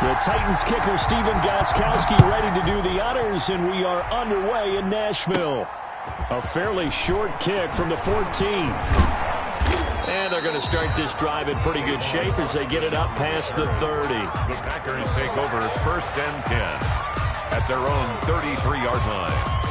The Titans kicker Steven Gostkowski ready to do the honors, and we are underway in Nashville. A fairly short kick from the 14. And they're going to start this drive in pretty good shape as they get it up past the 30. The Packers take over 1st and 10 at their own 33-yard line.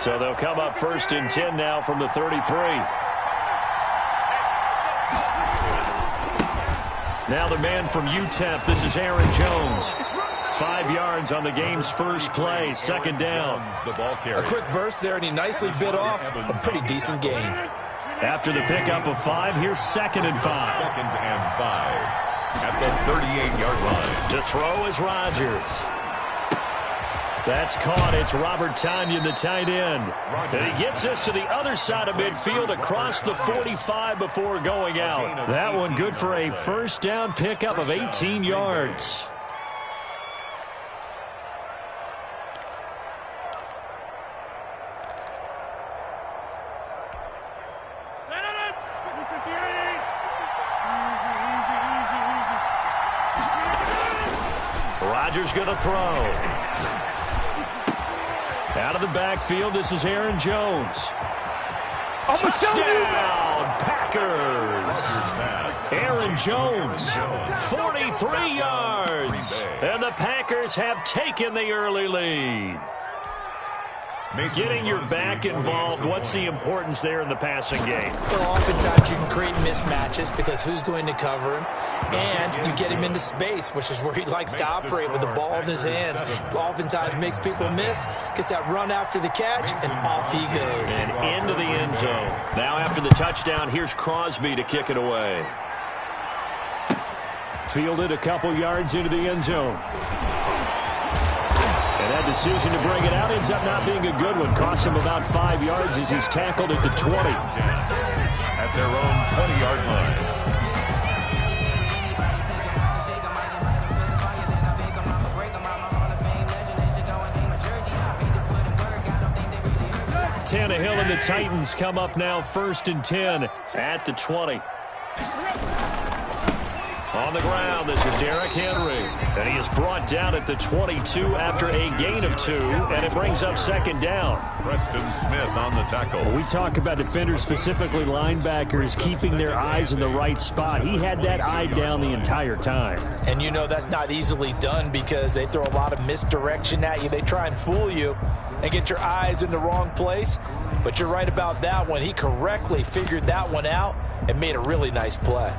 So they'll come up 1st and 10 now from the 33. Now the man from UTEP, this is Aaron Jones. 5 yards on the game's first play, 2nd down. A quick burst there, and he nicely bit off a pretty decent gain. After the pickup of 5, here's 2nd and 5. 2nd and 5 at the 38-yard line. To throw is Rodgers. That's caught. It's Robert Tonyan, the tight end. And he gets us to the other side of midfield across the 45 before going out. That one good for a 1st down pickup of 18 yards. Rodgers going to throw. Out of the backfield, this is Aaron Jones. Touchdown, Packers. Aaron Jones, 43 yards. And the Packers have taken the early lead. Getting your back involved, what's the importance there in the passing game? Well, oftentimes you can create mismatches because who's going to cover him, and you get him into space, which is where he likes to operate with the ball in his hands. Oftentimes makes people miss, gets that run after the catch, and off he goes. And into the end zone. Now after the touchdown, here's Crosby to kick it away. Fielded a couple yards into the end zone. And that decision to bring it out ends up not being a good one. Cost him about 5 yards as he's tackled at the 20. At their own 20-yard line. Tannehill and the Titans come up now 1st and 10 at the 20. On the ground, this is Derrick Henry. And he is brought down at the 22 after a gain of 2, and it brings up 2nd down. Preston Smith on the tackle. We talk about defenders, specifically linebackers, keeping their eyes in the right spot. He had that eye down the entire time. And you know that's not easily done because they throw a lot of misdirection at you. They try and fool you and get your eyes in the wrong place. But you're right about that one. He correctly figured that one out and made a really nice play.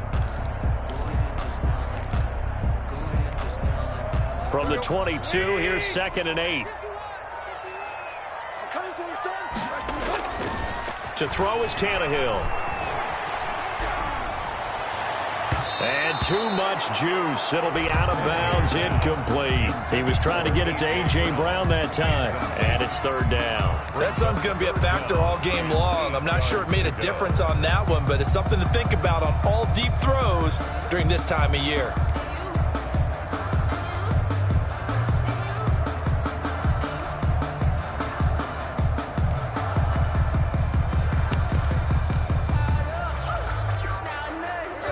From the 22, here's 2nd and 8. To throw is Tannehill. And too much juice. It'll be out of bounds, incomplete. He was trying to get it to A.J. Brown that time, and it's third down. That sun's going to be a factor all game long. I'm not sure it made a difference on that one, but it's something to think about on all deep throws during this time of year.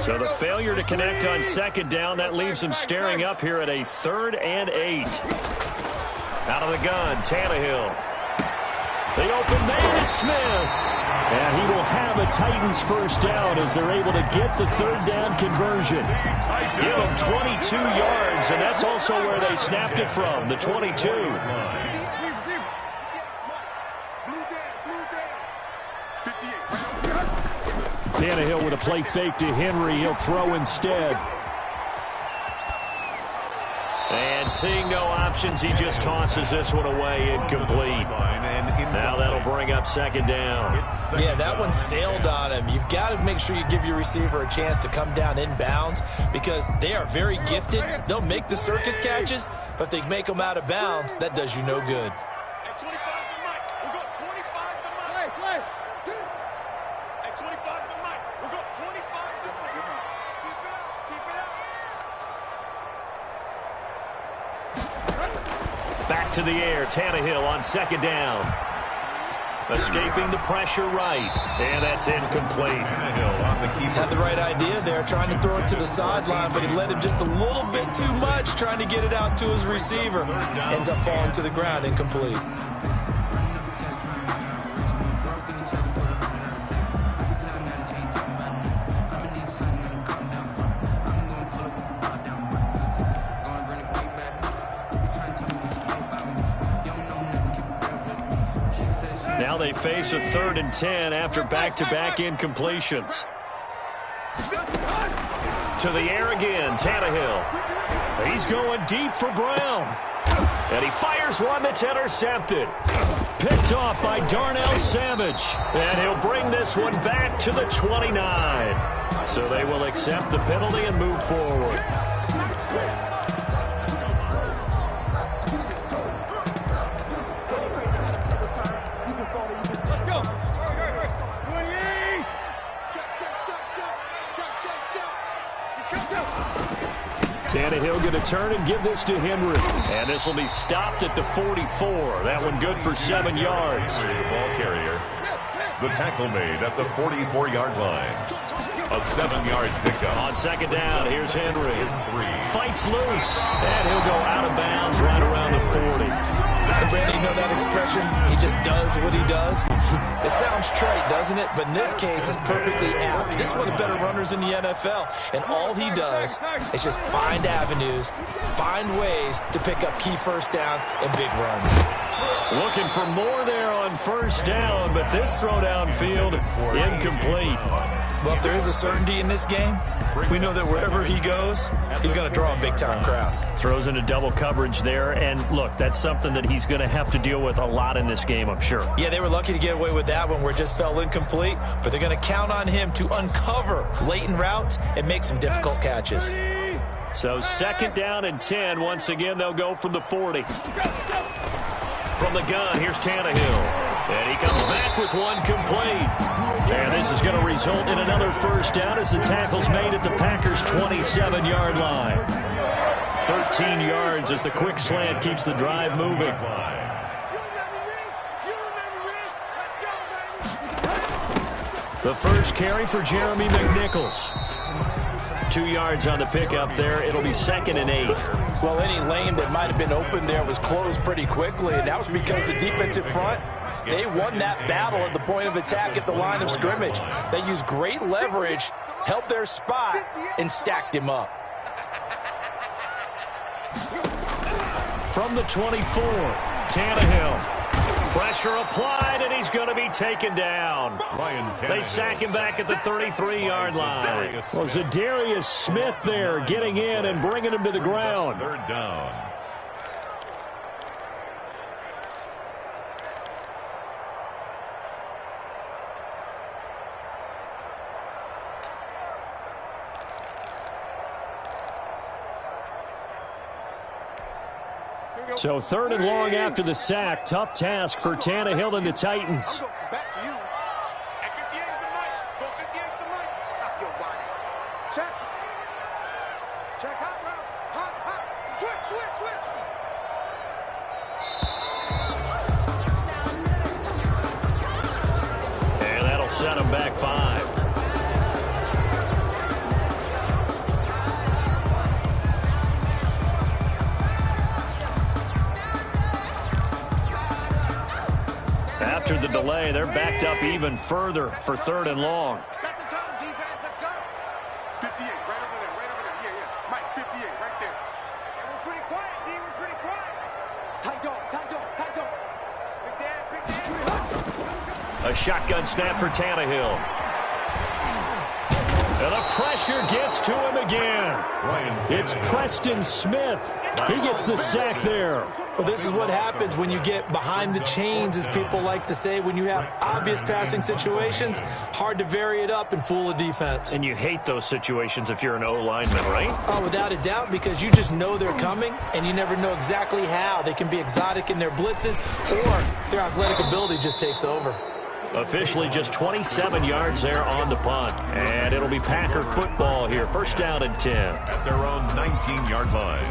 So the failure to connect on second down, that leaves him staring up here at a 3rd and 8. Out of the gun, Tannehill. The open man is Smith. And he will have a Titans first down as they're able to get the 3rd down conversion. Give them 22 yards, and that's also where they snapped it from, the 22. Tannehill with a play fake to Henry. He'll throw instead. And seeing no options, he just tosses this one away, incomplete. Now that'll bring up second down. Yeah, that one sailed on him. You've got to make sure you give your receiver a chance to come down inbounds because they are very gifted. They'll make the circus catches, but if they make them out of bounds, that does you no good. Back to the air, Tannehill on second down. Escaping the pressure right. And that's incomplete. Had the right idea there, trying to throw it to the sideline, but he let him just a little bit too much, trying to get it out to his receiver. Ends up falling to the ground, incomplete. Now they face a 3rd and 10 after back-to-back incompletions. To the air again, Tannehill. He's going deep for Brown. And he fires one that's intercepted. Picked off by Darnell Savage. And he'll bring this one back to the 29. So they will accept the penalty and move forward. Tannehill going to turn and give this to Henry. And this will be stopped at the 44. That one good for 7 yards. The ball carrier. The tackle made at the 44-yard line. A 7-yard pickup. On second down, here's Henry. Fights loose. And he'll go out of bounds right around the 40. Brandon, you know that expression? He just does what he does. It sounds trite, doesn't it? But in this case, it's perfectly apt. This is one of the better runners in the NFL. And all he does is just find avenues, find ways to pick up key first downs and big runs. Looking for more there on first down, but this throw downfield, incomplete. Well, if there is a certainty in this game, we know that wherever he goes, he's going to draw a big-time crowd. Throws into double coverage there, and look, that's something that he's going to have to deal with a lot in this game, I'm sure. Yeah, they were lucky to get away with that one where it just fell incomplete, but they're going to count on him to uncover latent routes and make some difficult catches. So second down and 10. Once again, they'll go from the 40. From the gun, here's Tannehill. And he comes back with one complete. And this is going to result in another first down as the tackle's made at the Packers' 27-yard line. 13 yards as the quick slant keeps the drive moving. The first carry for Jeremy McNichols. 2 yards on the pickup there. It'll be 2nd and 8. Well, any lane that might have been open there was closed pretty quickly, and that was because the defensive front, they won that battle at the point of attack at the line of scrimmage. They used great leverage, held their spot, and stacked him up. From the 24, Tannehill. Pressure applied, and he's going to be taken down. They sack him back at the 33-yard line. Well, Zadarius Smith there getting in and bringing him to the ground. Third down. So 3rd and long after the sack. Tough task for Tannehill and the Titans. Back to you. At 58 is the mic. Go 58 is the mic. Stop your whining. Check. Check hot route. Hot. Switch. And that'll set him back 5. After the delay, they're backed up even further for 3rd and long. Set the tone, defense. Let's go. 58, right over there. Yeah. Mike, 58, right there. And we're pretty quiet, D. We're pretty quiet. Tight dog. Quick Dan. A shotgun snap for Tannehill. And the pressure gets to him again. It's Preston Smith. He gets the sack there. Well, this is what happens when you get behind the chains, as people like to say. When you have obvious passing situations, hard to vary it up and fool a defense. And you hate those situations if you're an O-lineman, right? Oh, without a doubt, because you just know they're coming, and you never know exactly how. They can be exotic in their blitzes, or their athletic ability just takes over. Officially just 27 yards there on the punt. And it'll be Packer football here. 1st down and 10. At their own 19-yard line.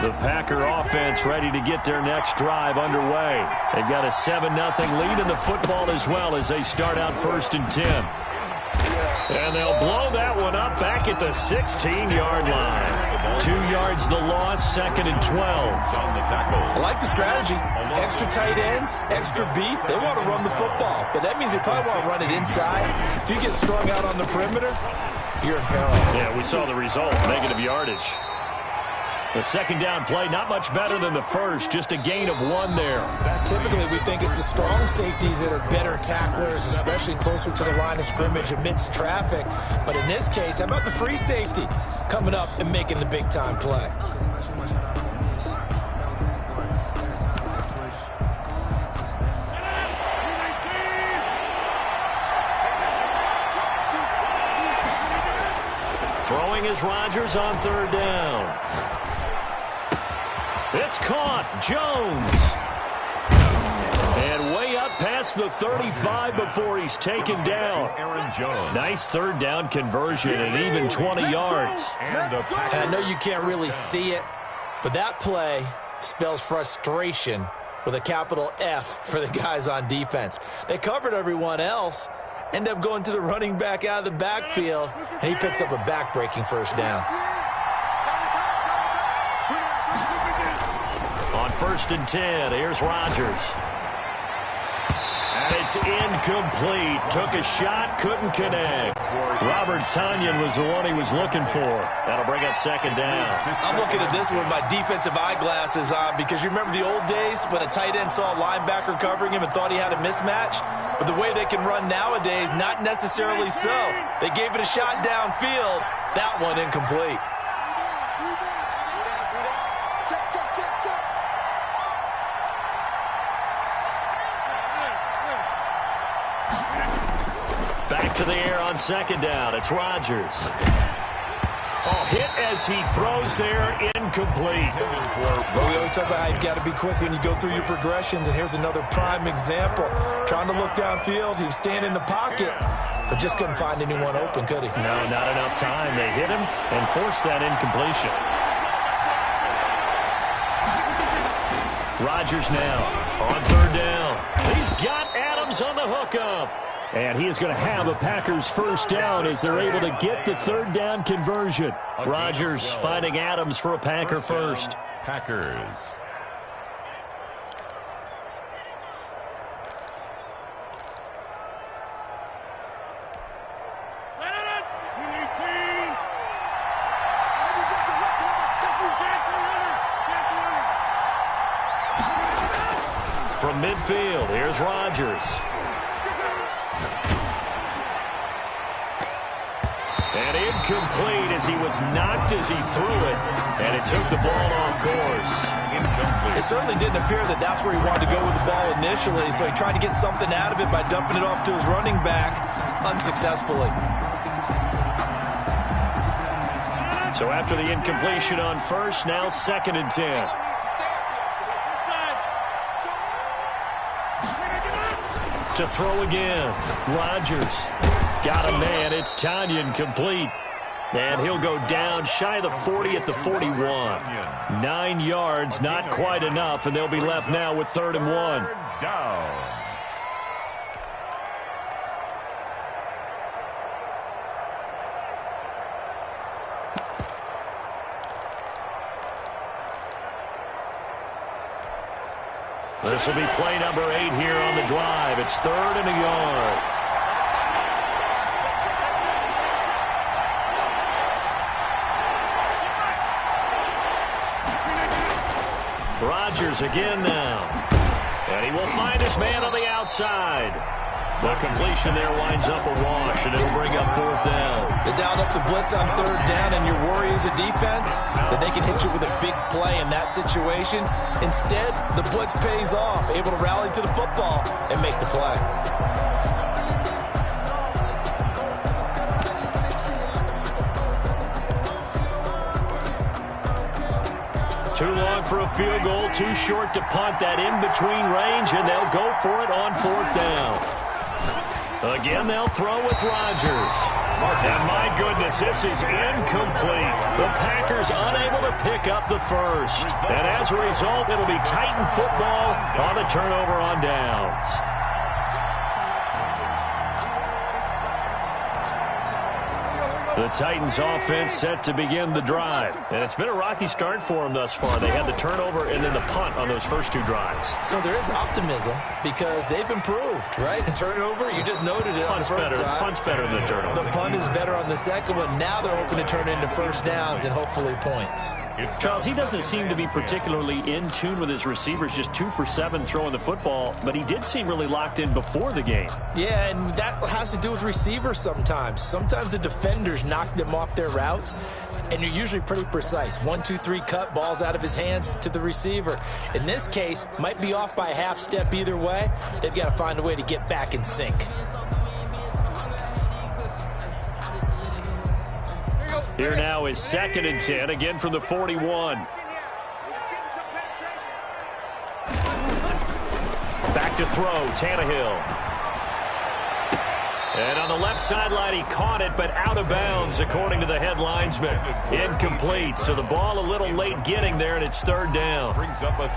The Packer offense ready to get their next drive underway. They've got a 7-0 lead in the football as well as they start out 1st and 10. And they'll blow that one up back at the 16-yard line. 2 yards the loss, 2nd and 12. I like the strategy. Extra tight ends, extra beef. They want to run the football, but that means they probably want to run it inside. If you get strung out on the perimeter, you're in peril. Yeah, we saw the result, negative yardage. The 2nd down play, not much better than the first, just a gain of 1 there. Typically, we think it's the strong safeties that are better tacklers, especially closer to the line of scrimmage amidst traffic. But in this case, how about the free safety coming up and making the big-time play? Throwing is Rodgers on 3rd down. It's caught. Jones. And way up past the 35 before he's taken down. Aaron Jones. Nice 3rd down conversion and even 20 yards. And I know you can't really see it, but that play spells frustration with a capital F for the guys on defense. They covered everyone else, end up going to the running back out of the backfield, and he picks up a back-breaking 1st down. On 1st and 10, here's Rodgers. And it's incomplete. Took a shot, couldn't connect. Robert Tonyan was the one he was looking for. That'll bring up 2nd down. I'm looking at this one with my defensive eyeglasses on, because you remember the old days when a tight end saw a linebacker covering him and thought he had a mismatch? But the way they can run nowadays, not necessarily so. They gave it a shot downfield. That one incomplete. Back to the air on 2nd down. It's Rodgers. Oh, hit as he throws there, incomplete. Well, we always talk about how you've got to be quick when you go through your progressions, and here's another prime example. Trying to look downfield, he was standing in the pocket, but just couldn't find anyone open, could he? No, not enough time. They hit him and forced that incompletion. Rodgers now on 3rd down. He's got Adams on the hookup. And he is going to have a Packers 1st down as they're able to get the 3rd down conversion. Rodgers finding Adams for a Packer 1st. Packers. From midfield, here's Rodgers. And incomplete as he was knocked as he threw it. And it took the ball off course. It certainly didn't appear that that's where he wanted to go with the ball initially, so he tried to get something out of it by dumping it off to his running back unsuccessfully. So after the incompletion on first, now 2nd and 10. To throw again. Rodgers got a man. It's Tanyan complete. And he'll go down shy of the 40 at the 41. 9 yards, not quite enough, and they'll be left now with 3rd and 1. Down. This will be play number 8 here on the drive. It's 3rd and a yard. Rodgers again now. And he will find his man on the outside. The completion there winds up a wash, and it'll bring up 4th down. They dialed up the blitz on 3rd down, and your worry as a defense that they can hit you with a big play in that situation. Instead, the blitz pays off, able to rally to the football and make the play. Too long for a field goal, too short to punt. That in-between range, and they'll go for it on 4th down. Again, they'll throw with Rodgers. And my goodness, this is incomplete. The Packers unable to pick up the first. And as a result, it'll be Titan football on the turnover on downs. The Titans offense set to begin the drive. And it's been a rocky start for them thus far. They had the turnover and then the punt on those first 2 drives. So there is optimism because they've improved, right? Turnover, you just noted it on the first drive. Punt's better than the turnover. The punt is better on the second one. Now they're hoping to turn into first downs and hopefully points. Charles, he doesn't seem to be particularly in tune with his receivers, just 2 for 7 throwing the football, but he did seem really locked in before the game. Yeah, and that has to do with receivers sometimes. Sometimes the defenders knock them off their routes, and you're usually pretty precise. 1, 2, 3 cut, balls out of his hands to the receiver. In this case, might be off by a half step either way. They've got to find a way to get back in sync. Here now is 2nd and 10, again from the 41. Back to throw, Tannehill. And on the left sideline, he caught it, but out of bounds, according to the head linesman. Incomplete, so the ball a little late getting there, and it's 3rd down.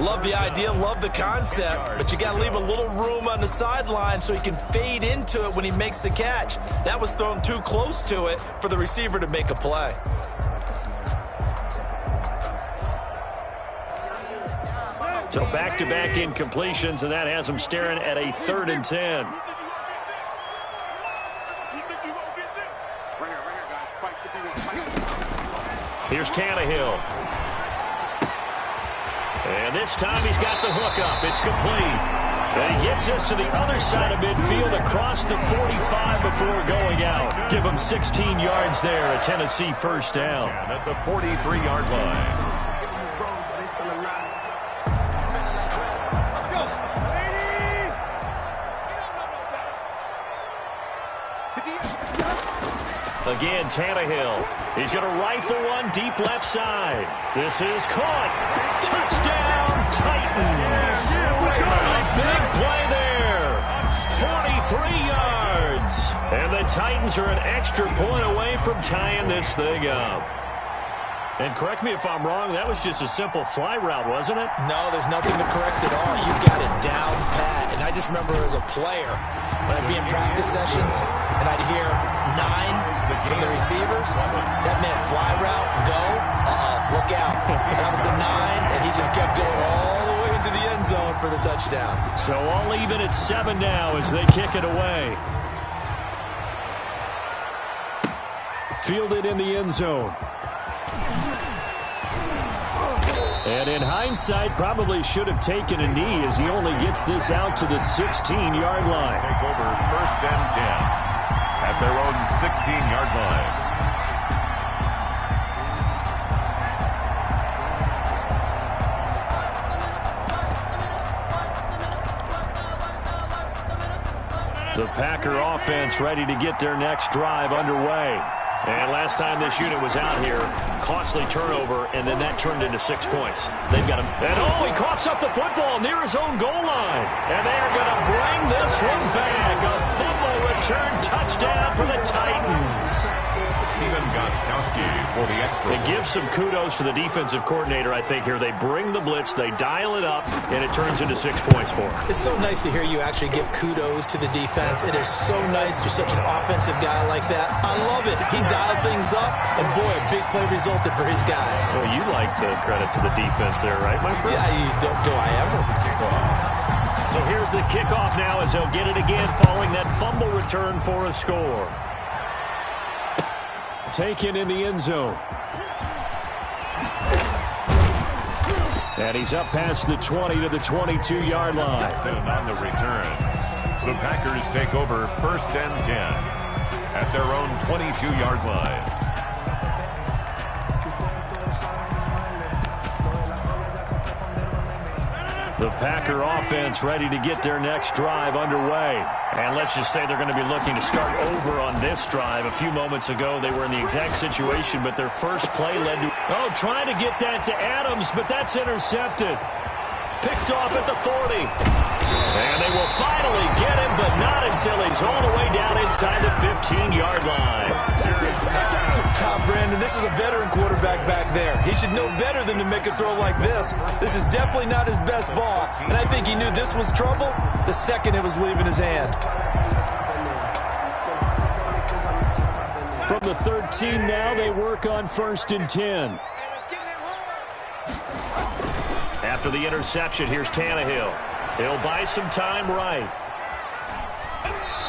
Love the idea, love the concept, but you got to leave a little room on the sideline so he can fade into it when he makes the catch. That was thrown too close to it for the receiver to make a play. So back-to-back incompletions, and that has him staring at a 3rd and 10. Here's Tannehill. And this time he's got the hook up. It's complete. And he gets us to the other side of midfield across the 45 before going out. Give him 16 yards there, a Tennessee first down. At the 43-yard line. Again, Tannehill. He's going to rifle one deep left side. This is caught. Touchdown, Titans. A big play there. 43 yards. And the Titans are an extra point away from tying this thing up. And correct me if I'm wrong, that was just a simple fly route, wasn't it? No, there's nothing to correct at all. You got it down pat. And I just remember as a player, when I'd be in practice sessions, and I'd hear 9 from the receivers, that meant fly route, go, look out. That was the 9, and he just kept going all the way into the end zone for the touchdown. So all even at 7 now as they kick it away. Fielded in the end zone. And in hindsight, probably should have taken a knee as he only gets this out to the 16-yard line. Take over 1st and 10 at their own 16-yard line. The Packer offense ready to get their next drive underway. And last time this unit was out here, costly turnover, and then that turned into 6 points. They've got him. And he coughs up the football near his own goal line. And they are going to bring this one back. A fumble return touchdown for the Titans. Steven Gostkowski for the extra. They give some kudos to the defensive coordinator, I think, here. They bring the blitz, they dial it up, and it turns into 6 points for them. It's so nice to hear you actually give kudos to the defense. It is so nice. You're such an offensive guy like that. I love it. He dialed things up, and boy, a big play resulted for his guys. Well, you like the credit to the defense there, right, my friend? Yeah, do I ever? So here's the kickoff now as they'll get it again following that fumble return for a score. Taken in the end zone. And he's up past the 20 to the 22-yard line. On the return, the Packers take over 1st and 10 at their own 22-yard line. The Packer offense ready to get their next drive underway. And let's just say they're going to be looking to start over on this drive. A few moments ago, they were in the exact situation, but their first play led to... trying to get that to Adams, but that's intercepted. Picked off at the 40. And they will finally get him, but not until he's all the way down inside the 15-yard line. Brandon, this is a veteran quarterback back there. He should know better than to make a throw like this. This is definitely not his best ball, and I think he knew this was trouble the second it was leaving his hand. From the 13 now, they work on 1st and 10. After the interception, here's Tannehill. He'll buy some time right.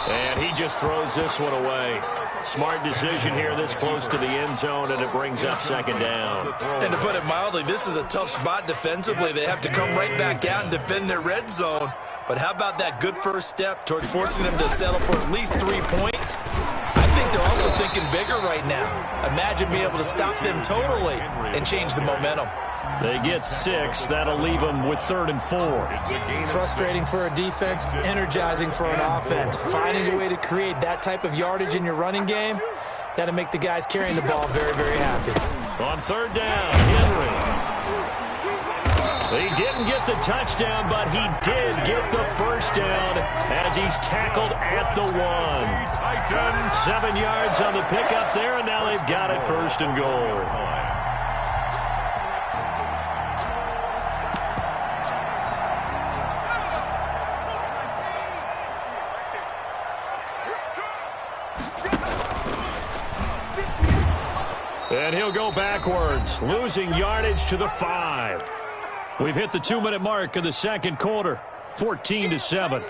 And he just throws this one away. Smart decision here this close to the end zone, and it brings up 2nd down. And to put it mildly, this is a tough spot defensively. They have to come right back out and defend their red zone. But how about that good first step toward forcing them to settle for at least 3 points? I think they're also thinking bigger right now. Imagine being able to stop them totally and change the momentum. They get 6. That'll leave them with 3rd and 4. Frustrating for a defense, energizing for an offense. Finding a way to create that type of yardage in your running game, that'll make the guys carrying the ball very, very happy. On 3rd down, Henry. He didn't get the touchdown, but he did get the first down as he's tackled at the 1. 7 yards on the pickup there, and now they've got it 1st and goal. And he'll go backwards, losing yardage to the 5. We've hit the 2-minute mark of the second quarter, 14-7.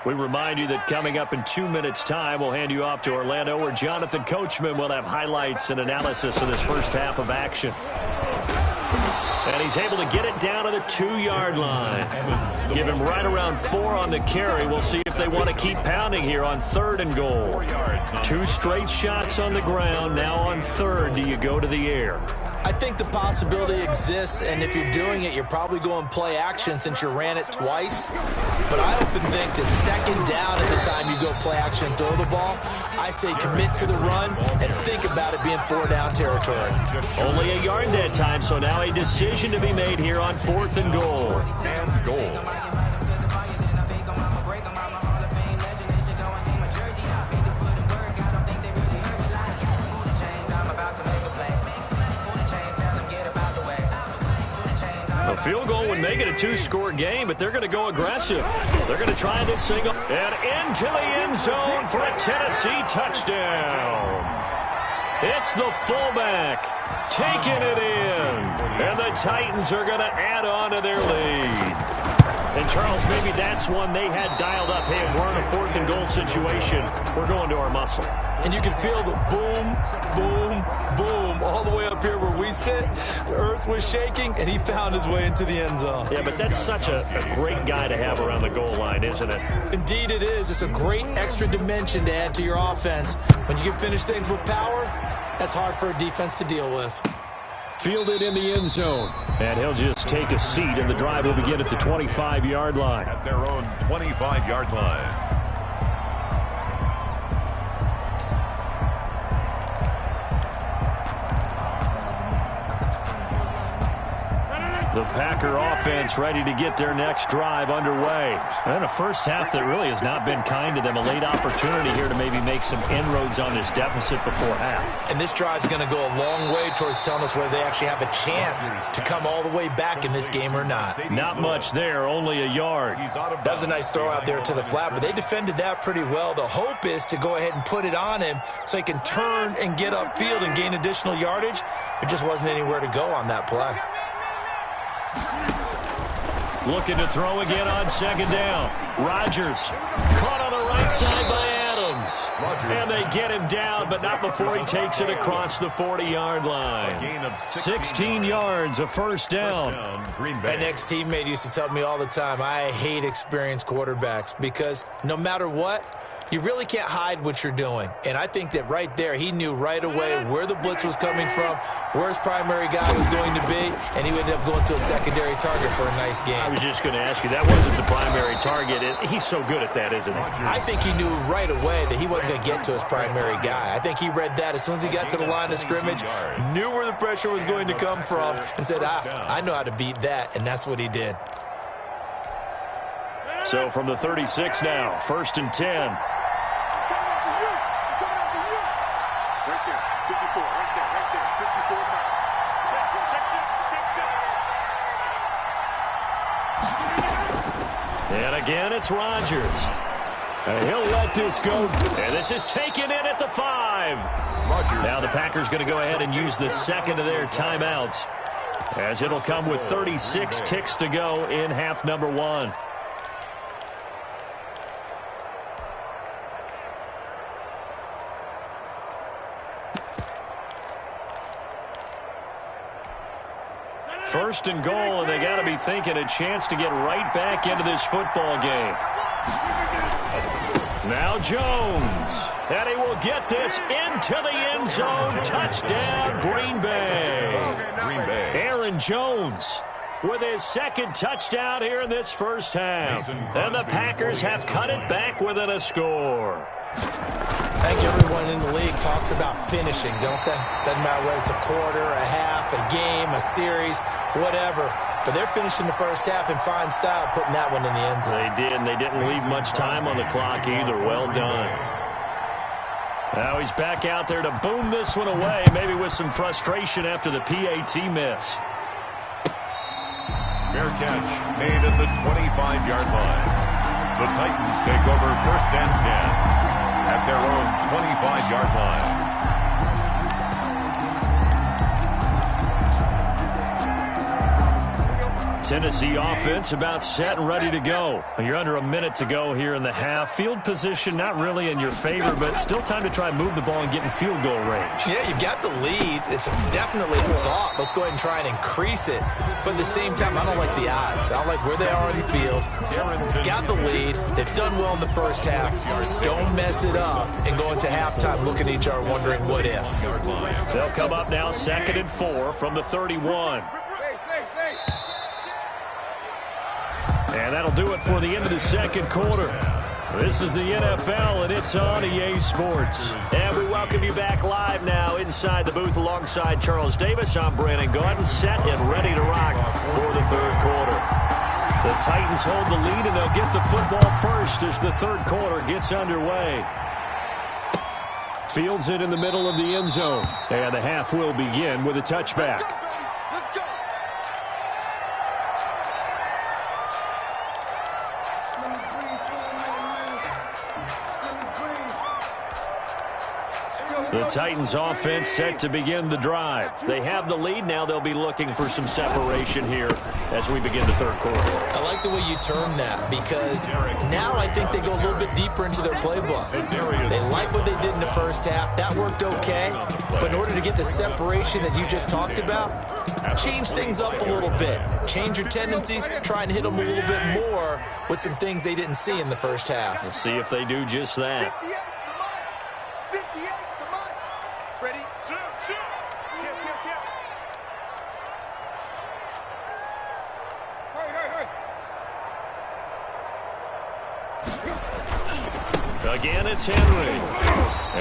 We remind you that coming up in 2 minutes' time, we'll hand you off to Orlando, where Jonathan Coachman will have highlights and analysis of this first half of action. And he's able to get it down to the 2-yard line. Give him right around 4 on the carry. We'll see if they want to keep pounding here on 3rd and goal. 2 straight shots on the ground. Now on 3rd, do you go to the air? I think the possibility exists, and if you're doing it, you're probably going play action since you ran it twice. But I often think that 2nd down is the time you go play action and throw the ball. I say commit to the run and think about it being 4-down territory. Only a yard that time, so now a decision to be made here on 4th and goal. And goal. A field goal would make it a 2-score game, but they're going to go aggressive. They're going to try this thing up and into the end zone for a Tennessee touchdown. It's the fullback taking it in, and the Titans are going to add on to their lead. And, Charles, maybe that's one they had dialed up. Hey, if we're in a 4th and goal situation, we're going to our muscle. And you can feel the boom, boom, boom all the way up here where we sit, the earth was shaking, and he found his way into the end zone. Yeah, but that's such a great guy to have around the goal line, isn't it? Indeed it is. It's a great extra dimension to add to your offense. When you can finish things with power, that's hard for a defense to deal with. Fielded in the end zone. And he'll just take a seat, and the drive will begin at the 25-yard line. At their own 25-yard line. The Packer offense ready to get their next drive underway. And a first half that really has not been kind to them. A late opportunity here to maybe make some inroads on this deficit before half. And this drive's going to go a long way towards telling us whether they actually have a chance to come all the way back in this game or not. Not much there, only a yard. That was a nice throw out there to the flat, but they defended that pretty well. The hope is to go ahead and put it on him so he can turn and get upfield and gain additional yardage. There just wasn't anywhere to go on that play. Looking to throw again on second down. Rodgers caught on the right side by Adams. And they get him down, but not before he takes it across the 40-yard line. 16 yards, a first down. An ex-teammate used to tell me all the time, I hate experienced quarterbacks because no matter what, you really can't hide what you're doing. And I think that right there, he knew right away where the blitz was coming from, where his primary guy was going to be, and he ended up going to a secondary target for a nice game. I was just going to ask you, that wasn't the primary target. He's so good at that, isn't he? I think he knew right away that he wasn't going to get to his primary guy. I think he read that as soon as he got to the line of scrimmage, knew where the pressure was going to come from, and said, I know how to beat that, and that's what he did. So from the 36 now, 1st and 10. And again, it's Rodgers. And he'll let this go. And this is taken in at the 5. Now the Packers going to go ahead and use the second of their timeouts, as it'll come with 36 ticks to go in half number 1. First and goal, and they got to be thinking a chance to get right back into this football game. Now Jones, and he will get this into the end zone. Touchdown, Green Bay. Aaron Jones with his second touchdown here in this first half. And the Packers have cut it back within a score. I think everyone in the league talks about finishing, don't they? Doesn't matter whether it's a quarter, a half, a game, a series, whatever. But they're finishing the first half in fine style, putting that one in the end zone. They did, and they didn't leave much time on the clock either. Well done. Now he's back out there to boom this one away, maybe with some frustration after the PAT miss. Fair catch made at the 25-yard line. The Titans take over 1st and 10. At their own 25-yard line. Tennessee offense about set and ready to go. You're under a minute to go here in the half. Field position not really in your favor, but still time to try and move the ball and get in field goal range. Yeah, you've got the lead. It's definitely a thought. Let's go ahead and try and increase it. But at the same time, I don't like the odds. I don't like where they are on the field. Got the lead. They've done well in the first half. Don't mess it up and go into halftime looking at each other wondering what if. They'll come up now 2nd and 4 from the 31. And that'll do it for the end of the second quarter. This is the NFL, and it's on EA Sports. And we welcome you back live now inside the booth alongside Charles Davis. I'm Brandon Gaudin, set and ready to rock for the third quarter. The Titans hold the lead, and they'll get the football first as the third quarter gets underway. Fields it in the middle of the end zone. And the half will begin with a touchback. The Titans offense set to begin the drive. They have the lead. Now they'll be looking for some separation here as we begin the third quarter. I like the way you term that because now I think they go a little bit deeper into their playbook. They like what they did in the first half. That worked okay. But in order to get the separation that you just talked about, change things up a little bit. Change your tendencies. Try and hit them a little bit more with some things they didn't see in the first half. We'll see if they do just that. 58 to Mike. Ready? Shoot. Hurry. Again, it's Henry.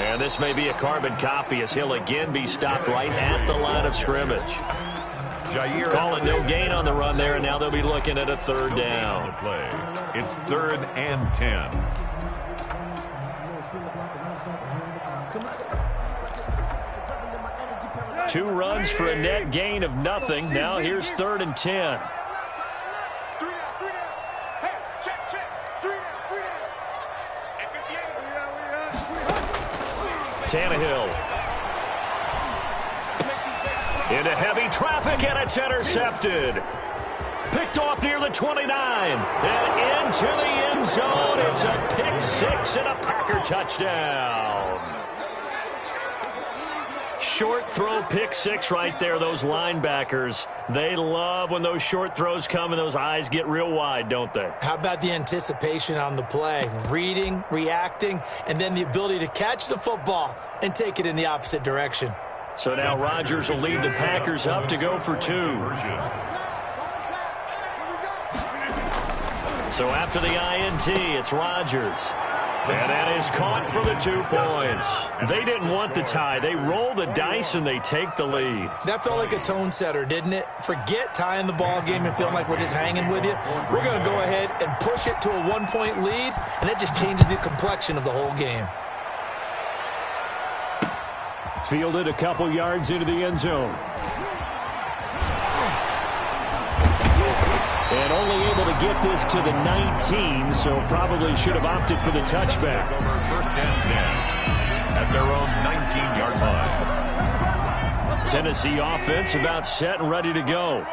And this may be a carbon copy as he'll again be stopped right at the line of scrimmage. Calling no gain on the run there, and now they'll be looking at a third down. It's 3rd and 10. Two runs for a net gain of nothing. Now here's 3rd and 10. 3 down. Hey, check. 3 down. And 58. Tannehill. Into heavy traffic, and it's intercepted. Picked off near the 29. And into the end zone. It's a pick six and a Packer touchdown. Short throw pick six right there. Those linebackers, they love when those short throws come and those eyes get real wide, don't they? How about the anticipation on the play? Reading, reacting, and then the ability to catch the football and take it in the opposite direction. So now Rodgers will lead the Packers up to go for 2. So after the INT, it's Rodgers. And that is caught for the 2 points. They didn't want the tie. They roll the dice and they take the lead. That felt like a tone setter, didn't it? Forget tying the ball game and feeling like we're just hanging with you. We're going to go ahead and push it to a 1-point lead, and that just changes the complexion of the whole game. Fielded a couple yards into the end zone. And only able to get this to the 19, so probably should have opted for the touchback. Over 1st and 10 at their own 19-yard line. Tennessee offense about set and ready to go.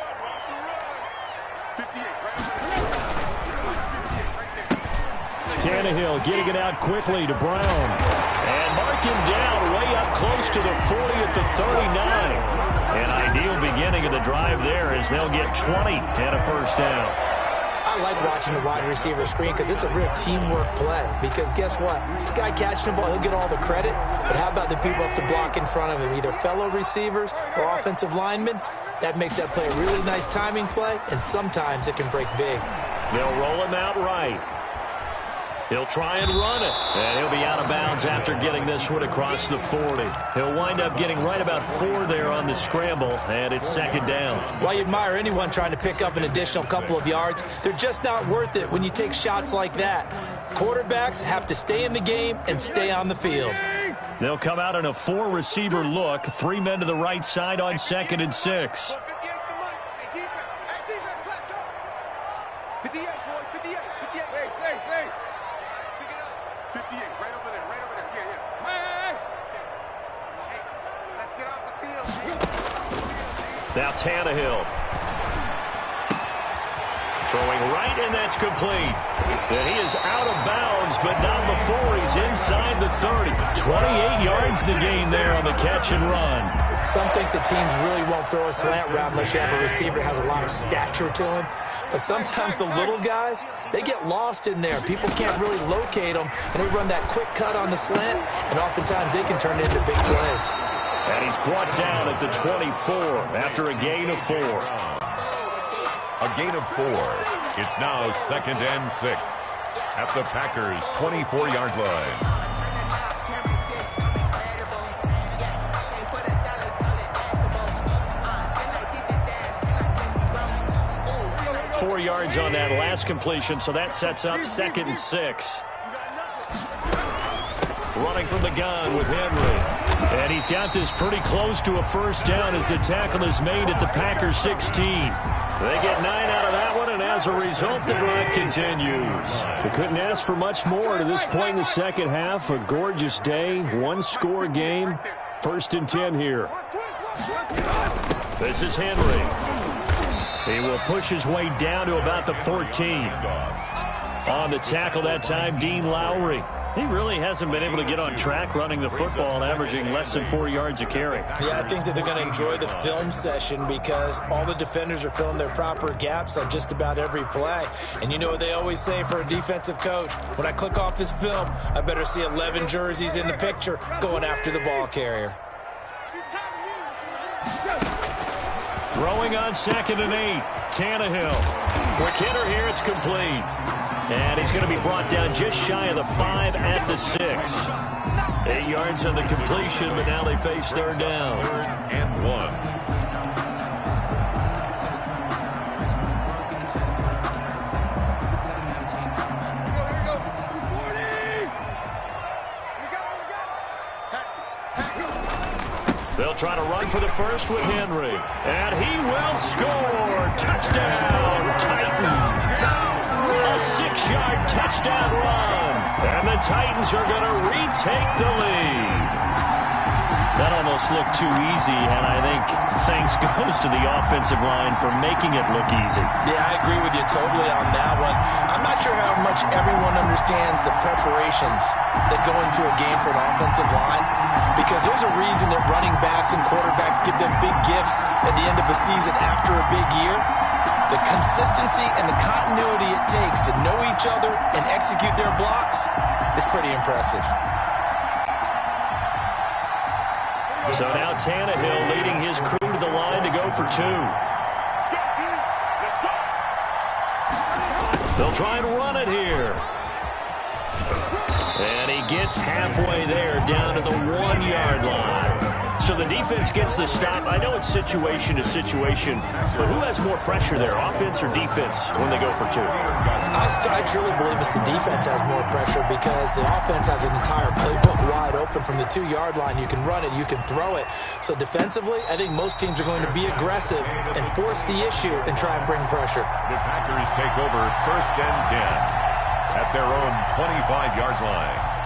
Tannehill getting it out quickly to Brown. And mark him down way up close to the 40 at the 39. An ideal beginning of the drive there as they'll get 20 and a first down. I like watching the wide receiver screen because it's a real teamwork play. Because guess what? The guy catching the ball, he'll get all the credit. But how about the people up to block in front of him, either fellow receivers or offensive linemen? That makes that play a really nice timing play, and sometimes it can break big. They'll roll him out right. He'll try and run it, and he'll be out of bounds after getting this one across the 40. He'll wind up getting right about 4 there on the scramble, and it's 2nd down. While you admire anyone trying to pick up an additional couple of yards, they're just not worth it when you take shots like that. Quarterbacks have to stay in the game and stay on the field. They'll come out in a 4-receiver look, 3 men to the right side on 2nd and 6. 58, boy, 58. Hey. 58, right over there. Yeah. Hey, let's get off the field. Now Tannehill. Throwing right, and that's complete. And he is out of bounds, but not before he's inside the 30. 28 yards the gain there on the catch and run. Some think the teams really won't throw a slant route unless you have a receiver that has a lot of stature to him. But sometimes the little guys, they get lost in there. People can't really locate them, and they run that quick cut on the slant, and oftentimes they can turn it into big plays. And he's brought down at the 24 after a gain of 4. A gain of 4. It's now 2nd and 6 at the Packers' 24-yard line. 4 yards on that last completion, so that sets up 2nd and 6. Running from the gun with Henry. And he's got this pretty close to a first down as the tackle is made at the Packers 16. They get 9 out of that one, and as a result, the drive continues. We couldn't ask for much more to this point in the second half. A gorgeous day, one-score game. 1st and 10 here. This is Henry. He will push his way down to about the 14. On the tackle that time, Dean Lowry. He really hasn't been able to get on track running the football and averaging less than 4 yards a carry. Yeah, I think that they're going to enjoy the film session because all the defenders are filling their proper gaps on just about every play. And you know what they always say for a defensive coach? When I click off this film, I better see 11 jerseys in the picture going after the ball carrier. Throwing on 2nd and 8. Tannehill. Quick hitter here. It's complete. And he's going to be brought down just shy of the 5 at the 6. 8 yards on the completion, but now they face 3rd down. 3rd and 1. They'll try to run for the first with Henry. And he will score. Touchdown, Titans. A 6-yard touchdown run. And the Titans are going to retake the lead. That almost looked too easy, and I think thanks goes to the offensive line for making it look easy. Yeah, I agree with you totally on that one. I'm not sure how much everyone understands the preparations that go into a game for an offensive line, because there's a reason that running backs and quarterbacks give them big gifts at the end of a season after a big year. The consistency and the continuity it takes to know each other and execute their blocks is pretty impressive. So now Tannehill leading his crew to the line to go for 2. They'll try and run it here. And he gets halfway there down to the 1-yard line. So the defense gets the stop. I know it's situation to situation, but who has more pressure there, offense or defense, when they go for 2? I truly believe it's the defense has more pressure because the offense has an entire playbook wide open from the 2-yard line. You can run it, you can throw it. So defensively, I think most teams are going to be aggressive and force the issue and try and bring pressure. The Packers take over 1st and 10 at their own 25-yard line.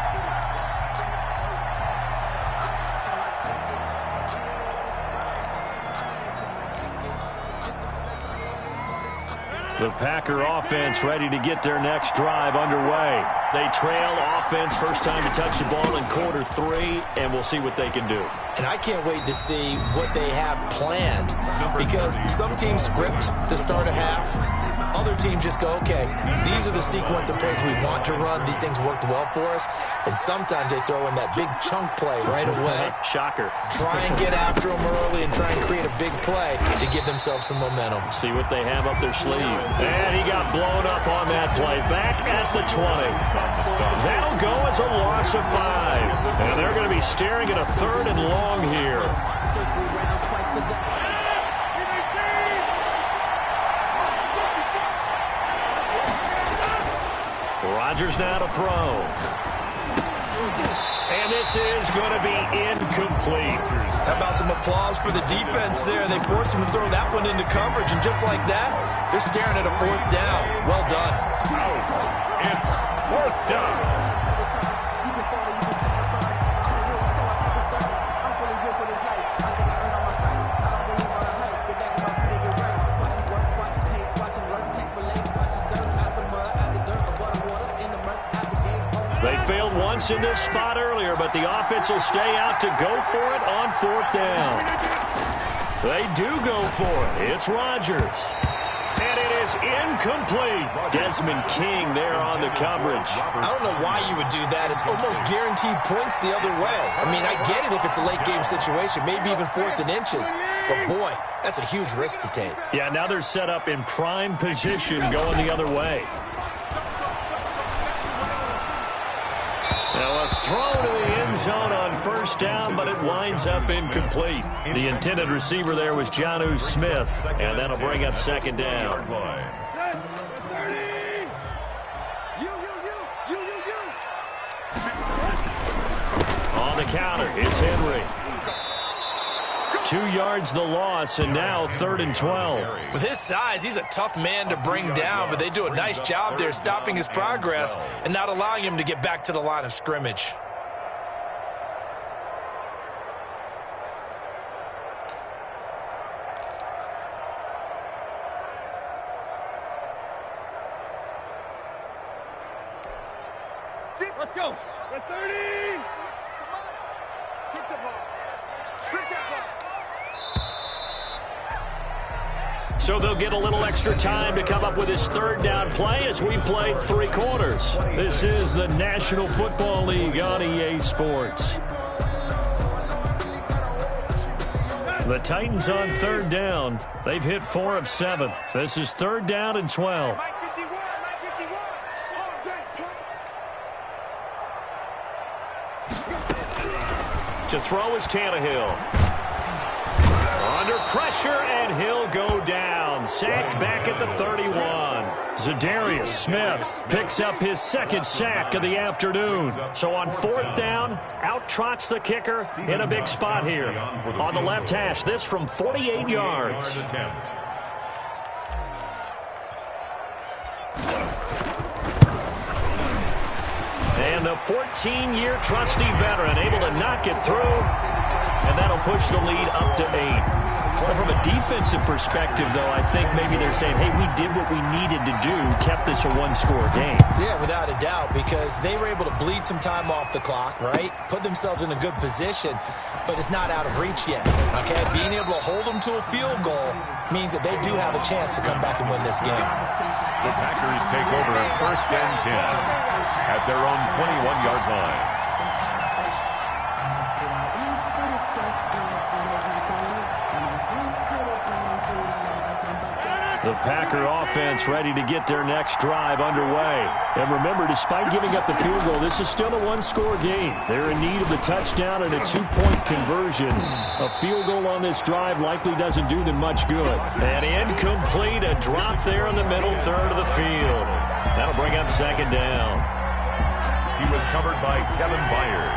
The Packer offense ready to get their next drive underway. They trail offense, first time to touch the ball in quarter 3, and we'll see what they can do. And I can't wait to see what they have planned, because some teams script to start a half. Other teams just go, okay, these are the sequence of plays we want to run. These things worked well for us. And sometimes they throw in that big chunk play right away. Shocker. Try and get after them early and try and create a big play to give themselves some momentum. See what they have up their sleeve. And he got blown up on that play. Back at the 20. That'll go as a loss of 5. And they're going to be staring at a 3rd and long here. Rodgers now to throw. And this is going to be incomplete. How about some applause for the defense there? They forced him to throw that one into coverage, and just like that, they're staring at a 4th down. Well done. Out. It's 4th down. They failed once in this spot earlier, but the offense will stay out to go for it on 4th down. They do go for it. It's Rodgers. And it is incomplete. Desmond King there on the coverage. I don't know why you would do that. It's almost guaranteed points the other way. I mean, I get it if it's a late game situation, maybe even 4th and inches. But, boy, that's a huge risk to take. Yeah, now they're set up in prime position going the other way. Now a throw to the end zone on 1st down, but it winds up incomplete. The intended receiver there was Jonnu Smith, and that'll bring up 2nd down. On the counter, it's Henry. 2 yards the loss, and now 3rd and 12. With his size, he's a tough man to bring down, but they do a nice job there stopping his progress and not allowing him to get back to the line of scrimmage. Let's go. The 30. Strip the ball. Strip that ball. So they'll get a little extra time to come up with his 3rd down play as we played 3 quarters. This is the National Football League on EA Sports. The Titans on 3rd down. They've hit 4 of 7. This is 3rd down and 12. To throw is Tyreekhil. Under pressure, and he'll go down. Sacked back at the 31. Za'Darius Smith picks up his 2nd sack of the afternoon. So on 4th down, out trots the kicker in a big spot here. On the left hash, this from 48 yards. And the 14-year trusty veteran able to knock it through, and that'll push the lead up to 8. Well, from a defensive perspective, though, I think maybe they're saying, hey, we did what we needed to do, kept this a 1-score game. Yeah, without a doubt, because they were able to bleed some time off the clock, right? Put themselves in a good position, but it's not out of reach yet, okay? Being able to hold them to a field goal means that they do have a chance to come back and win this game. The Packers take over at 1st and 10 at their own 21-yard line. The Packer offense ready to get their next drive underway. And remember, despite giving up the field goal, this is still a 1-score game. They're in need of the touchdown and a 2-point conversion. A field goal on this drive likely doesn't do them much good. And incomplete, a drop there in the middle third of the field. That'll bring up 2nd down. He was covered by Kevin Byard.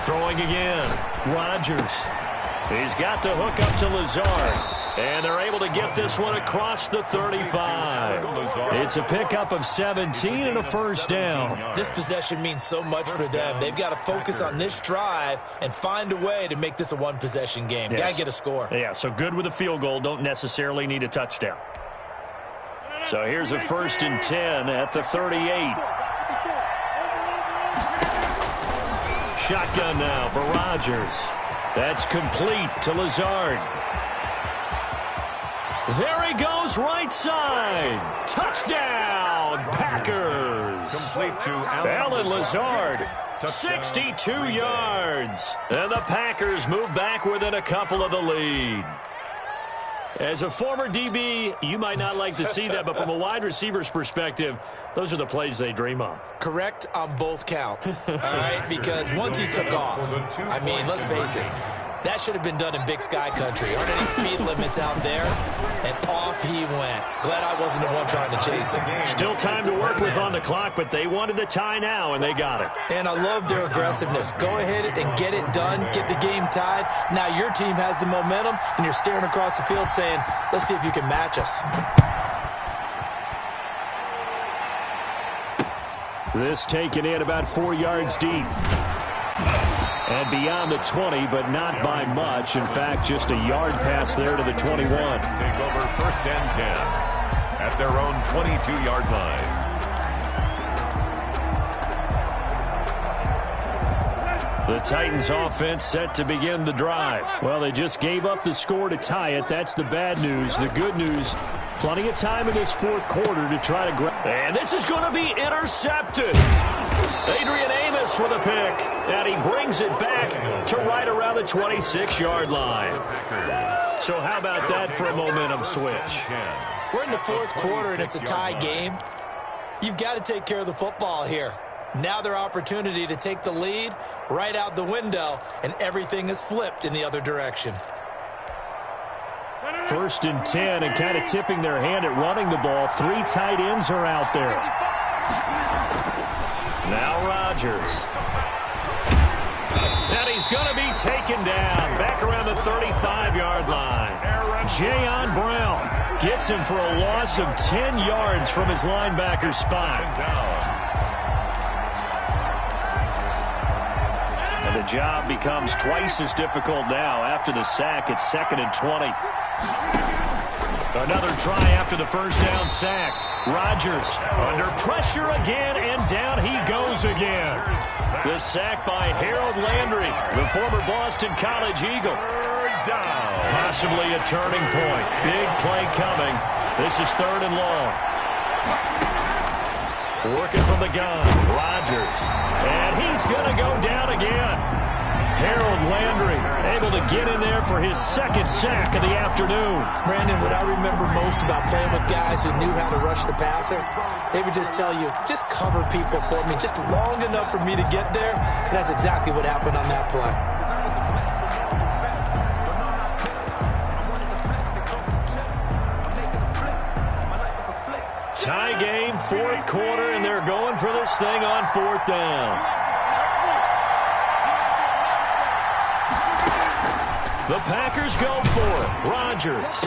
Throwing again, Rodgers. He's got the hook up to Lazard, and they're able to get this one across the 35. It's a pickup of 17 and a 1st down. This possession means so much for them. They've got to focus on this drive and find a way to make this a 1-possession game. Yes. Got to get a score. Yeah, so good with a field goal. Don't necessarily need a touchdown. So here's a 1st and 10 at the 38. Shotgun now for Rodgers. That's complete to Lazard. There he goes, right side. Touchdown, Packers. Complete to Alan Lazard, 62 yards. And the Packers move back within a couple of the lead. As a former DB, you might not like to see that, but from a wide receiver's perspective, those are the plays they dream of. Correct on both counts, all right? Because once he took off, I mean, let's face it, that should have been done in Big Sky country. Aren't any speed limits out there? And off he went. Glad I wasn't the one trying to chase him. Still time to work with on the clock, but they wanted the tie now, and they got it. And I love their aggressiveness. Go ahead and get it done. Get the game tied. Now your team has the momentum, and you're staring across the field saying, let's see if you can match us. This taken in about 4 yards deep. And beyond the 20, but not by much. In fact, just a yard pass there to the 21. Take over 1st and 10 at their own 22-yard line. The Titans offense set to begin the drive. Well, they just gave up the score to tie it. That's the bad news. The good news, plenty of time in this 4th quarter to try to grab. And this is going to be intercepted. Adrian Amos with a pick, and he brings it back to right around the 26-yard line. So how about that for a momentum switch? We're in the 4th quarter, and it's a tie game. You've got to take care of the football here. Now their opportunity to take the lead right out the window, and everything is flipped in the other direction. 1st and 10, and kind of tipping their hand at running the ball. 3 tight ends are out there. Now Rodgers. And he's going to be taken down back around the 35-yard line. Jayon Brown gets him for a loss of 10 yards from his linebacker spot. And the job becomes twice as difficult now after the sack. It's 2nd and 20. Another try after the first down sack. Rodgers under pressure again, and down he goes again. The sack by Harold Landry, the former Boston College Eagle. Possibly a turning point. Big play coming. This is 3rd and long. Working from the gun, Rodgers. And he's going to go down again. Harold Landry able to get in there for his 2nd sack of the afternoon. Brandon, what I remember most about playing with guys who knew how to rush the passer, they would just tell you, just cover people for me, just long enough for me to get there. And that's exactly what happened on that play. Tie game, 4th quarter, and they're going for this thing on 4th down. The Packers go for it. Rodgers.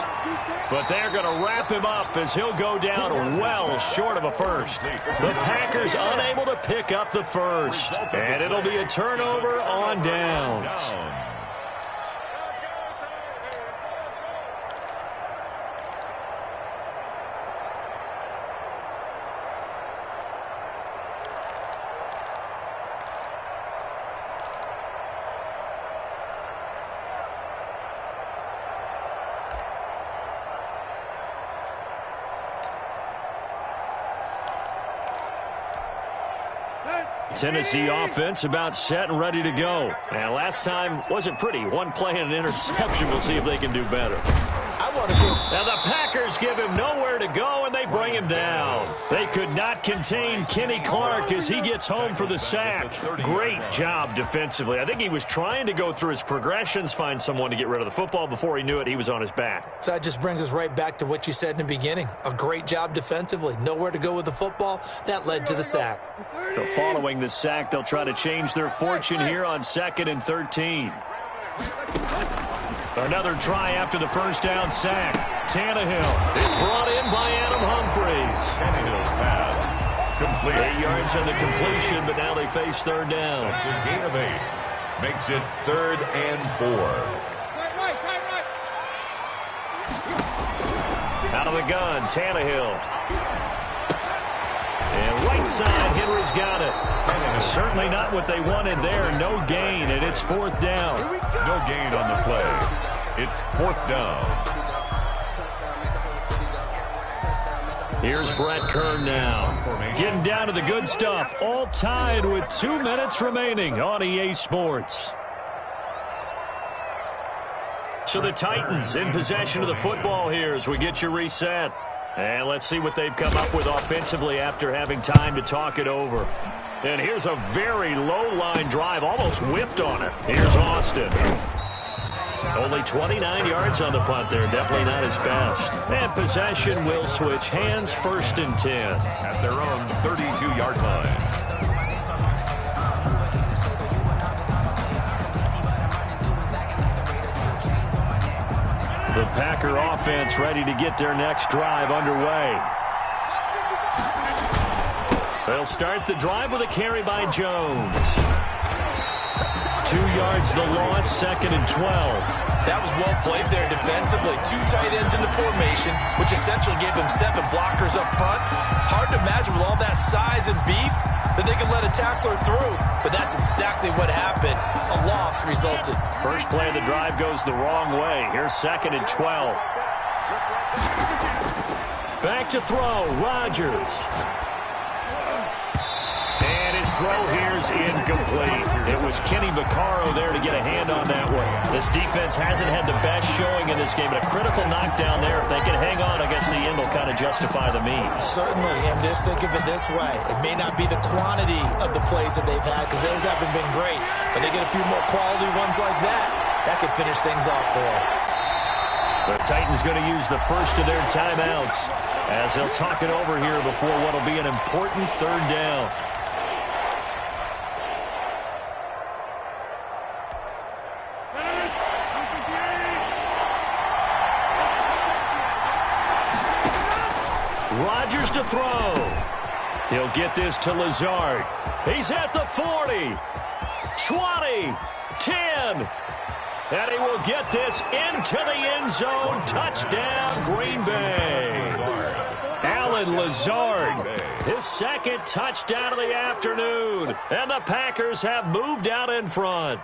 But they're going to wrap him up as he'll go down well short of a first. The Packers unable to pick up the first. And it'll be a turnover on downs. Tennessee offense about set and ready to go. And last time wasn't pretty. One play and an interception. We'll see if they can do better. I want to see. Now the Packers give him nowhere to go, and they bring him down. They could not contain Kenny Clark as he gets home for the sack. Great job defensively. I think he was trying to go through his progressions, find someone to get rid of the football. Before he knew it, he was on his back. So that just brings us right back to what you said in the beginning. A great job defensively. Nowhere to go with the football. That led to the sack. So following the sack, they'll try to change their fortune here on 2nd and 13. Another try after the first down sack. Tannehill. It's brought in by Adam Humphries. Tannehill's pass complete. 8 yards on the completion, but now they face 3rd down. That's a gain of 8. Makes it 3rd and 4. Out of the gun, Tannehill. And right side, Henry's got it. Certainly not what they wanted there. No gain, and it's 4th down. No gain on the play. It's 4th down. Here's Brett Kern now. Getting down to the good stuff. All tied with 2 minutes remaining on EA Sports. So the Titans in possession of the football here as we get you reset. And let's see what they've come up with offensively after having time to talk it over. And here's a very low-line drive, almost whiffed on it. Here's Austin. Only 29 yards on the punt there, definitely not his best. And possession will switch hands, 1st and 10. At their own 32-yard line. The Packer offense ready to get their next drive underway. They'll start the drive with a carry by Jones. 2 yards the loss, 2nd and 12. That was well played there defensively. 2 tight ends in the formation, which essentially gave them 7 blockers up front. Hard to imagine with all that size and beef that they could let a tackler through, but that's exactly what happened. A loss resulted. First play of the drive goes the wrong way. Here's 2nd and 12. Back to throw, Rodgers. And his throw here's incomplete. It was Kenny Vaccaro there to get a hand on that one. This defense hasn't had the best showing in this game, but a critical knockdown there. If they can hang on, I guess the end will kind of justify the means. Certainly, and just think of it this way. It may not be the quantity of the plays that they've had, because those haven't been great, but they get a few more quality ones like that. That could finish things off for them. The Titans going to use the first of their timeouts as they'll talk it over here before what will be an important 3rd down. Rodgers to throw. He'll get this to Lazard. He's at the 40, 20, 10. And he will get this into the end zone. Touchdown, Green Bay. Allen Lazard, his second touchdown of the afternoon. And the Packers have moved out in front.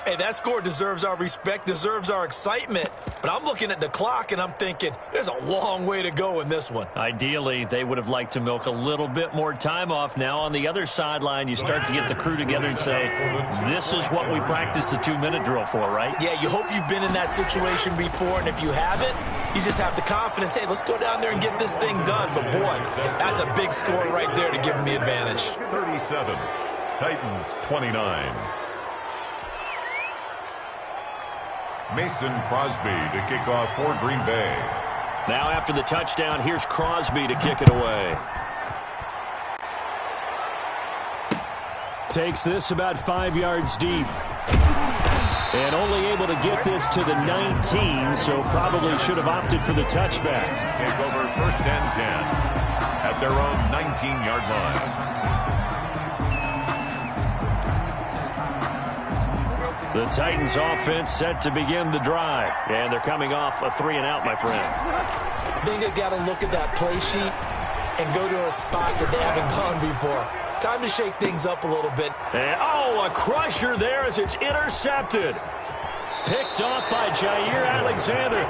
Hey, that score deserves our respect, deserves our excitement. But I'm looking at the clock, and I'm thinking, there's a long way to go in this one. Ideally, they would have liked to milk a little bit more time off now. On the other sideline, you start to get the crew together and say, this is what we practiced the 2-minute drill for, right? Yeah, you hope you've been in that situation before, and if you haven't, you just have the confidence, hey, let's go down there and get this thing done. But, boy, that's a big score right there to give them the advantage. 37, Titans 29. Mason Crosby to kick off for Green Bay. Now after the touchdown, here's Crosby to kick it away. Takes this about 5 yards deep. And only able to get this to the 19, so probably should have opted for the touchback. Take over 1st and 10 at their own 19-yard line. The Titans offense set to begin the drive. And they're coming off a 3-and-out, my friend. I think they've got to look at that play sheet and go to a spot that they haven't gone before. Time to shake things up a little bit. And, a crusher there as it's intercepted. Picked off by Jair Alexander.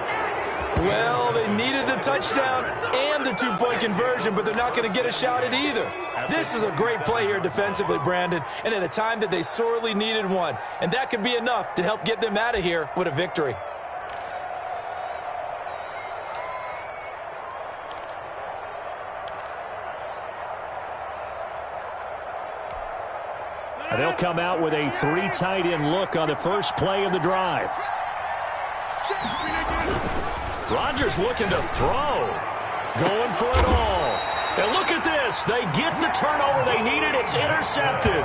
Well, they needed the touchdown and the two-point conversion, but they're not going to get a shot at either. This is a great play here defensively, Brandon, and at a time that they sorely needed one. And that could be enough to help get them out of here with a victory. They'll come out with a 3 tight end look on the first play of the drive. Rodgers looking to throw. Going for it all. And look at this. They get the turnover they needed. It's intercepted.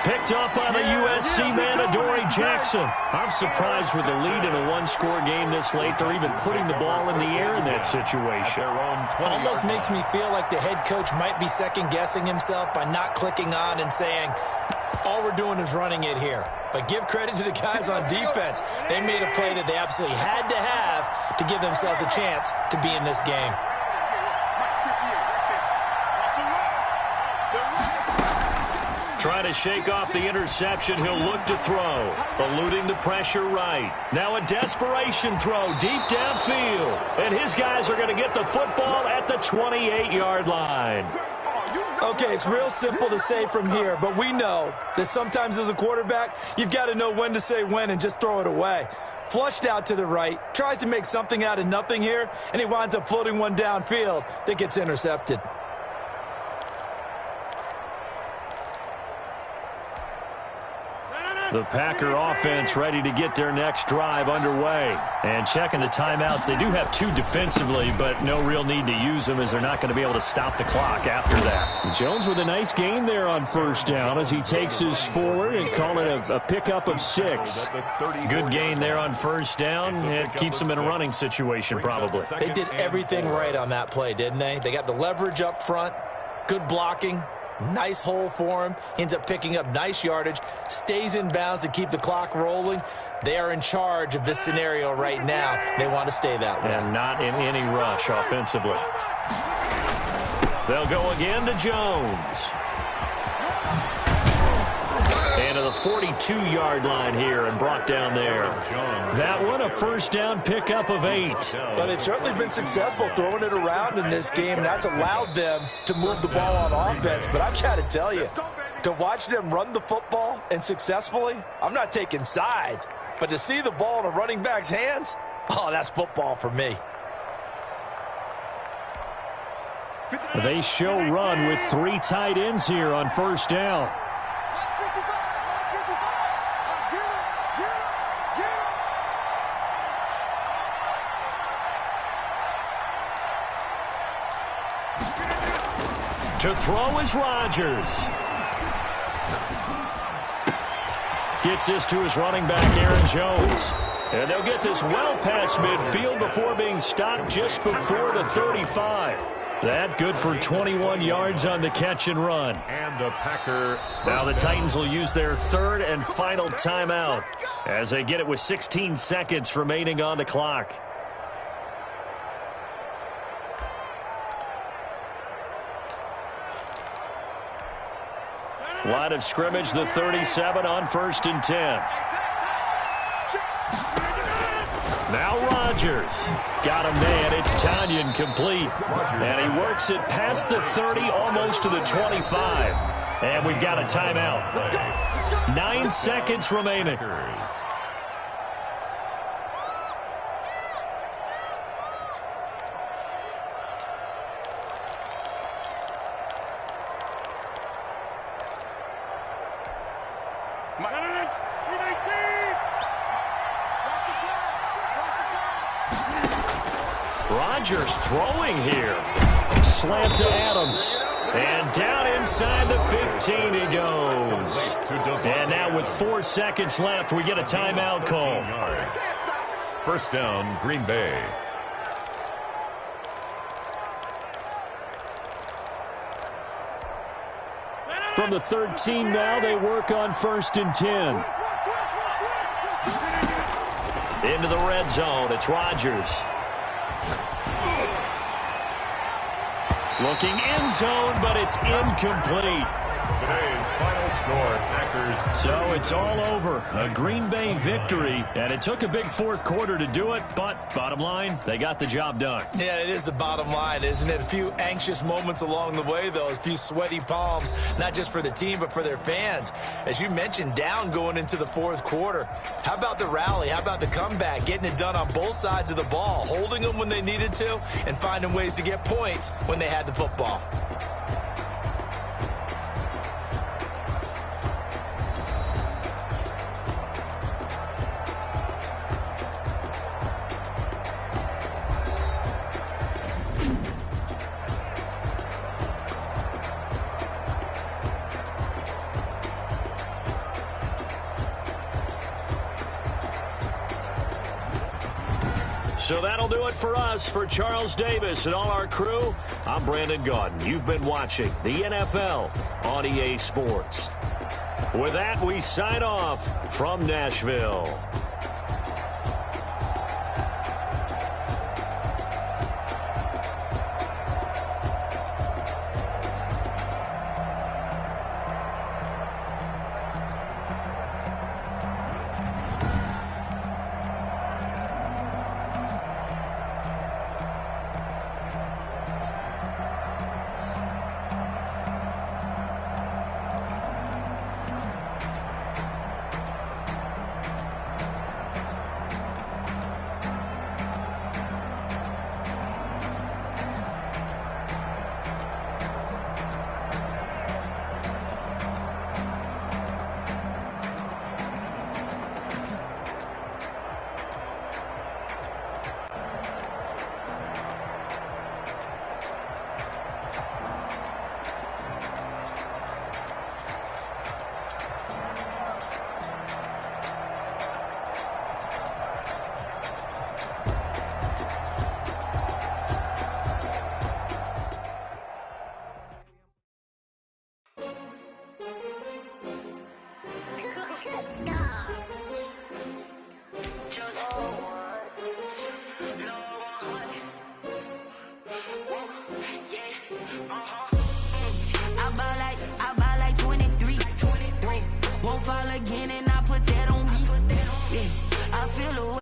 Picked up by the USC man, Adoree Jackson. I'm surprised with the lead in a one-score game this late. They're even putting the ball in the air in that situation. Almost makes me feel like the head coach might be second-guessing himself by not clicking on and saying, all we're doing is running it here. But give credit to the guys on defense. They made a play that they absolutely had to have to give themselves a chance to be in this game. Trying to shake off the interception. He'll look to throw. Eluding the pressure right. Now a desperation throw deep downfield. And his guys are going to get the football at the 28-yard line. Okay, it's real simple to say from here, but we know that sometimes as a quarterback, you've got to know when to say when and just throw it away. Flushed out to the right, tries to make something out of nothing here, and he winds up floating one downfield that gets intercepted. The Packer offense ready to get their next drive underway. And checking the timeouts, they do have 2 defensively, but no real need to use them as they're not going to be able to stop the clock after that. Jones with a nice gain there on first down as he takes his forward and call it a pickup of 6. Good gain there on first down. It keeps them in a running situation probably. They did everything right on that play, didn't they? They got the leverage up front, good blocking. Nice hole for him. Ends up picking up nice yardage. Stays in bounds to keep the clock rolling. They are in charge of this scenario right now. They want to stay that way. And not in any rush offensively. They'll go again to Jones. And to the 42-yard line here and brought down there. That one a first down pickup of 8. Well, they've certainly been successful throwing it around in this game, and that's allowed them to move the ball on offense. But I've got to tell you, to watch them run the football and successfully, I'm not taking sides, but to see the ball in a running back's hands, oh, that's football for me. They show run with 3 tight ends here on first down. To throw is Rodgers. Gets this to his running back, Aaron Jones. And they'll get this well past midfield before being stopped just before the 35. That good for 21 yards on the catch and run. And a Packer. Now the Titans will use their third and final timeout as they get it with 16 seconds remaining on the clock. Line of scrimmage, the 37 on 1st and 10. Now Rodgers. Got him man. It's Tanyan complete. And he works it past the 30, almost to the 25. And we've got a timeout. 9 seconds remaining. Rodgers throwing here. Slant to Adams. And down inside the 15 he goes. And now with 4 seconds left, we get a timeout call. First down, Green Bay. From the 13 now, they work on 1st and 10. Into the red zone, it's Rodgers. Looking end zone, but it's incomplete. Today's final score, Packers. So it's all over. A Green Bay victory, and it took a big fourth quarter to do it, but bottom line, they got the job done. Yeah, it is the bottom line, isn't it? A few anxious moments along the way, though. A few sweaty palms, not just for the team, but for their fans. As you mentioned, down going into the fourth quarter. How about the rally? How about the comeback? Getting it done on both sides of the ball, holding them when they needed to, and finding ways to get points when they had the football. So that'll do it for us. For Charles Davis and all our crew, I'm Brandon Gaudin. You've been watching the NFL on EA Sports. With that, we sign off from Nashville. Again, and I put that on me. Yeah, I feel